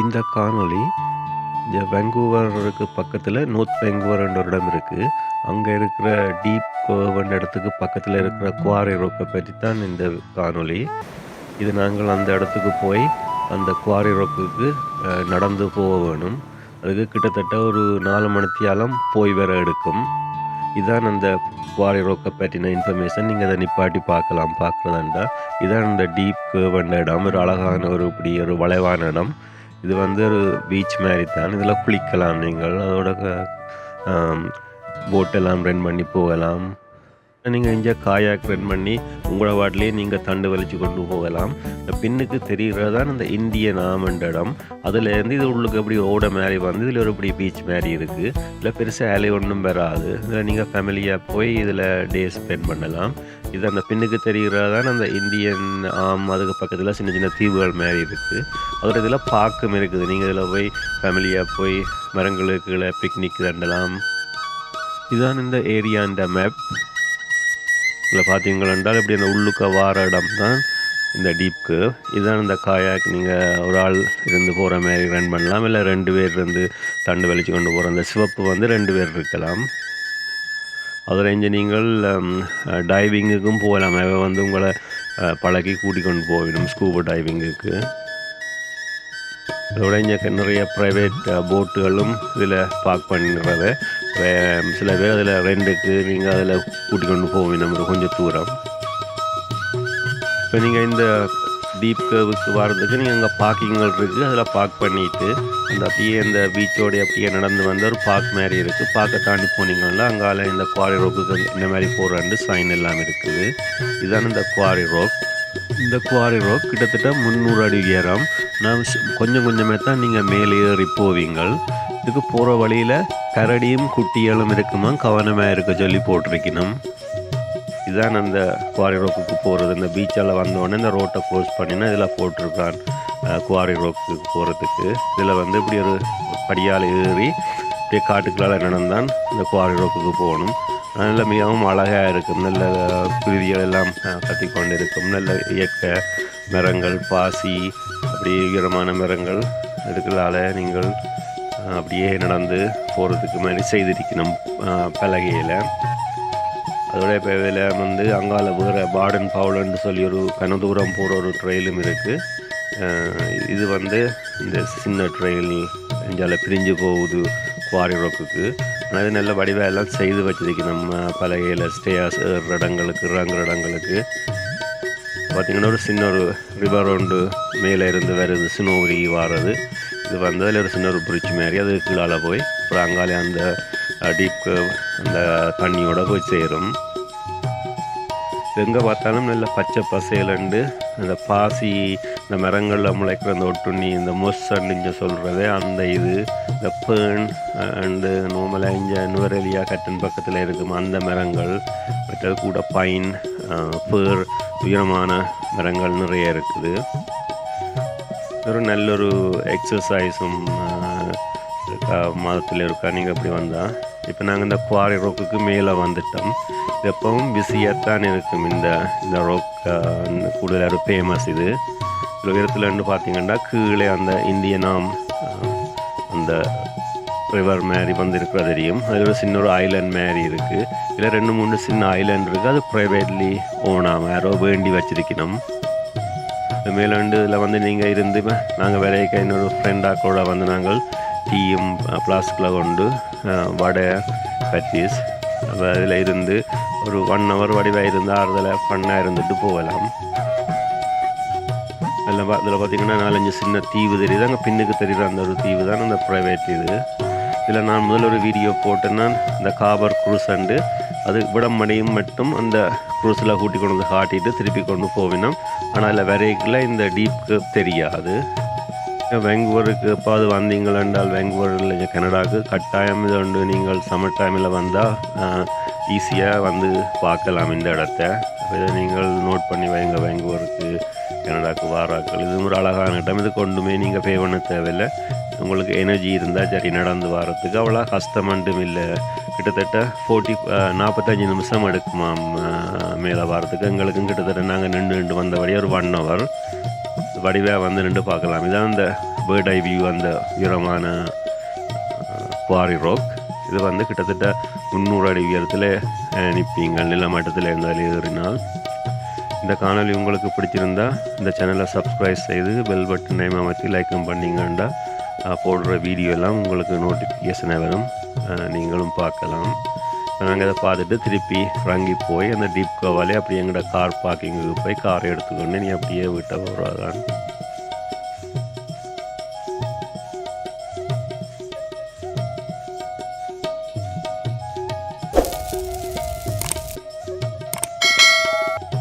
இந்த காணொளி இந்த வேங்கூவருக்கு பக்கத்தில் நார்த் வேங்கூவர்ன்ற ஒரு இடம் இருக்குது. அங்கே இருக்கிற டீப் கோவன்ற இடத்துக்கு பக்கத்தில் இருக்கிற குவாரி ரோக்கை பற்றி தான் இந்த காணொளி. இது நாங்கள் அந்த இடத்துக்கு போய் அந்த குவாரி ரோக்குக்கு நடந்து போக வேணும். அதுக்கு கிட்டத்தட்ட ஒரு 4 மணித்தியாலம் போய் வர எடுக்கும். இதான் அந்த குவாரி ரோக்கை பற்றின இன்ஃபர்மேஷன். நீங்கள் அதை நிப்பாட்டி பார்க்குறதாண்டா இதான் அந்த டீப் கேவ்ன்ற இடம். ஒரு அழகான இப்படி ஒரு வளைவான இடம். இது வந்து ஒரு பீச் மாதிரி தான். இதில் குளிக்கலாம் நீங்கள். அதோட போட்டெல்லாம் ரெண்ட் பண்ணி போகலாம். நீங்கள் இங்கே காயாக் ரெண்ட் பண்ணி உங்களோட வாட்டிலேயே நீங்கள் தண்டு வலிச்சு கொண்டு போகலாம். இந்த பின்னுக்கு தெரிகிறதான் இந்த இந்தியன் ஆமன்ற இடம். அதுலேருந்து இது உள்ளுக்கு எப்படி ஓட மாதிரி வந்து இதில் ஒரு இப்படி பீச் மாதிரி இருக்குது. இதில் பெருசாக அலை ஒன்றும் வராது. இதில் நீங்கள் ஃபேமிலியாக போய் இதில் டே ஸ்பெண்ட் பண்ணலாம். இது அந்த பின்னுக்கு தெரிகிறதான் அந்த இந்தியன் ஆம். அதுக்கு பக்கத்தில் சின்ன சின்ன தீவுகள் மாதிரி இருக்குது. அதோட இதில் பார்க்கும் இருக்குது. நீங்கள் இதில் போய் ஃபேமிலியாக போய் மரங்களுக்கு பிக்னிக் தண்டலாம். இதுதான் இந்த ஏரியான்ற மேப். இதில் பார்த்தீங்களென்றால் இப்படி அந்த உள்ளுக்க வார இடம் தான் இந்த டீப்க்கு. இதுதான் இந்த காயாக். நீங்கள் ஒரு ஆள் இருந்து போகிற மாதிரி ரன் பண்ணலாம். இல்லை 2 பேர் இருந்து தண்டு வலிச்சு கொண்டு போகிற அந்த சிவப்பு வந்து 2 பேர் இருக்கலாம். அதில் இங்கே நீங்கள் டைவிங்குக்கும் போகலாம். அவை வந்து உங்களை பழகி கூட்டிக் கொண்டு போகணும் ஸ்கூபா டைவிங்குக்கு. அதோட இங்கே நிறைய ப்ரைவேட் போட்டுகளும் இதில் பார்க் பண்ணுறது. சில பேர் அதில் ரெண்டுக்கு நீங்கள் அதில் கூட்டிக் கொண்டு போவீங்க ஒரு கொஞ்சம் தூரம். இப்போ நீங்கள் இந்த டீப் கேவுக்கு வர்றதுக்கு நீங்கள் அங்கே பார்க்கிங்கள் இருக்குது. அதில் பார்க் பண்ணிவிட்டு அந்த அப்படியே இந்த பீச்சோடைய அப்படியே நடந்து வந்து ஒரு பார்க் மாதிரி இருக்குது. பார்க்க தாண்டி போனீங்கன்னா அங்கால இந்த குவாரி ரோக்குக்கு இந்த மாதிரி போகிறாண்டு சைன் எல்லாம் இருக்குது. இதுதான் இந்த குவாரி ரோக். இந்த குவாரி ரோக் கிட்டத்தட்ட 300 அடி உயரம். நான் கொஞ்சம் கொஞ்சமே தான் நீங்கள் மேலே ஏறி போவீங்கள். இதுக்கு போகிற வழியில் கரடியும் குட்டிகளும் இருக்குமா, கவனமாக இருக்க சொல்லி போட்டிருக்கணும். இதுதான் அந்த குவாரி ரோக்குக்கு போகிறது. இந்த பீச்சால் வந்தோடனே இந்த ரோட்டை க்ளோஸ் பண்ணினா இதில் போட்டிருக்கான் குவாரி ரோக்குக்கு போகிறதுக்கு. இதில் வந்து இப்படி ஒரு படியால் ஏறி இப்படியே காட்டுக்களால் நடந்தான் இந்த குவாரி ரோக்குக்கு போகணும். நல்ல மிகவும் அழகாக இருக்கும். நல்ல குருவிகள் எல்லாம் கத்திக்கொண்டு இருக்கும். நல்ல இயற்கை மரங்கள், பாசி, அப்படியே உயரமான மரங்கள் இருக்கிறதால நீங்கள் அப்படியே நடந்து போகிறதுக்கு மாதிரி செய்திருக்கணும் பலகையில். அதோட இப்போ இதில் வந்து அங்கால வேறு பாடன் பவுலன்னு சொல்லி ஒரு கனதூரம் போகிற ஒரு ட்ரெயிலும் இருக்குது. இது வந்து இந்த சின்ன ட்ரெயில் இஞ்சால பிரிஞ்சு போகுது குவாரி ரோக்குக்கு. ஆனால் இது நல்ல வடிவாக எல்லாம் செய்து வச்சிருக்கு நம்ம பலகையில். ஸ்டேஸ் ஏறுற இடங்களுக்கு, இறங்குற இடங்களுக்கு பார்த்திங்கன்னா ஒரு சின்ன ஒரு ரிவர் ஒன்று மேலே இருந்து வருது, சினோவரி வாரது. இது வந்து அதில் ஒரு சின்ன ஒரு பிரிட்ஜ் மாதிரி அது கீழால் போய் அப்புறம் அங்காலே அந்த டீப் அந்த தண்ணியோட போய் சேரும். எங்கே பார்த்தாலும் நல்ல பச்சை பசேலண்டு அந்த பாசி, இந்த மரங்களில் முளைக்கிற அந்த ஒட்டுண்ணி, இந்த மொஸ்ஸன்னு இங்கே சொல்கிறது அந்த இது, இந்த பேர்ன் அண்டு நோமலாக இங்கே நுவரெலியா கட்டன் பக்கத்தில் இருக்கும் அந்த மரங்கள், மற்றது கூட பைன், பேர், உயரமான மரங்கள் நிறைய இருக்குது. ஒரு நல்ல ஒரு எக்ஸசைஸும் மாதத்தில் இருக்கா. நீங்கள் அப்படி வந்தால் இப்போ நாங்கள் இந்த குவாரி ரோக்குக்கு மேலே வந்துட்டோம். இது எப்பவும் பிஸியாகத்தான் இருக்கும். இந்த ரோக் கூடுதலாக ஒரு ஃபேமஸ். இது உயரத்துலன்னு பார்த்தீங்கன்னா கீழே அந்த இந்தியனாம் அந்த ரிவர் மாதிரி வந்து இருக்கிற தெரியும். அதில் ஒரு சின்ன ஒரு ஐலாண்ட் மாதிரி இருக்குது. இதில் 2-3 சின்ன ஐலாண்ட் இருக்குது. அது ப்ரைவேட்லி ஓனாக யாரோ வேண்டி வச்சிருக்கணும். மேலாண்டு இதில் வந்து நீங்கள் இருந்து நாங்கள் வேலைக்கு இன்னொரு ஃப்ரெண்டாக கூட வந்து நாங்கள் டீயும் பிளாஸ்டிக்கில் கொண்டு வடை பச்சீஸ் அப்போ அதில் இருந்து ஒரு 1 hour வடிவாக இருந்தால் ஆறுதல் ஃபன்னாக இருந்துட்டு போகலாம். அதில் பார்த்திங்கன்னா 4-5 சின்ன தீவு தெரியுது. அங்கே பின்னுக்கு தெரியுற அந்த ஒரு தீவு தான் அந்த ப்ரைவேட் இது. இதில் நான் முதல்ல ஒரு வீடியோ போட்டேன்னா இந்த காபர் க்ரூஸ் அண்டு அது விடமடையும் மட்டும் அந்த க்ரூஸில் கூட்டி கொண்டு வந்து காட்டிட்டு திருப்பி கொண்டு போவினோம். ஆனால் அதில் வரைக்குள்ள இந்த டீப்க்கு தெரியாது. வேங்கூவருக்கு எப்பாவது வந்தீங்களென்றால் வேங்கூவரில் கனடாவுக்கு கட்டாயம் இது உண்டு. நீங்கள் சம்மர் டைமில் வந்தால் ஈஸியாக வந்து பார்க்கலாம் இந்த இடத்த. இதை நீங்கள் நோட் பண்ணி வைங்க. வேங்கூவருக்கு கனடாவுக்கு வாராக்கள் இது ஒரு அழகான இடம். இது கொண்டுமே நீங்கள் பே பண்ண தேவையில்லை. உங்களுக்கு எனர்ஜி இருந்தால் சரி நடந்து வரத்துக்கு அவ்வளோ கஷ்டமண்டும் இல்லை. கிட்டத்தட்ட 45 நிமிஷம் எடுக்குமாம் மேலே வரத்துக்கு. எங்களுக்கும் கிட்டத்தட்ட நாங்கள் நின்று வந்தபடியே ஒரு 1 hour வடிவாக வந்து நின்று பார்க்கலாம். இதான் இந்த பேர்ட் ஐ வியூ அந்த உயரமான குவாரி ராக். இது வந்து கிட்டத்தட்ட 300 அடி உயரத்தில் நிற்பீங்க நில மட்டத்தில் இருந்தால் ஏறினால். இந்த காணொலி உங்களுக்கு பிடிச்சிருந்தா இந்த சேனலை சப்ஸ்கிரைப் செய்து பெல் பட்டனை அமைத்து லைக்கும் பண்ணிங்கன்னா போடுற வீடியோ எல்லாம் உங்களுக்கு நோட்டிஃபிகேஷனை வரும், நீங்களும் பார்க்கலாம். நாங்கள் அதை பார்த்துட்டு திருப்பி இறங்கி போய் அந்த டீப் கோவாலே அப்படியே எங்களோட கார் பார்க்கிங்குக்கு போய் காரை எடுத்துக்கொண்டு நீ அப்படியே வீட்டை போகிறாதான்.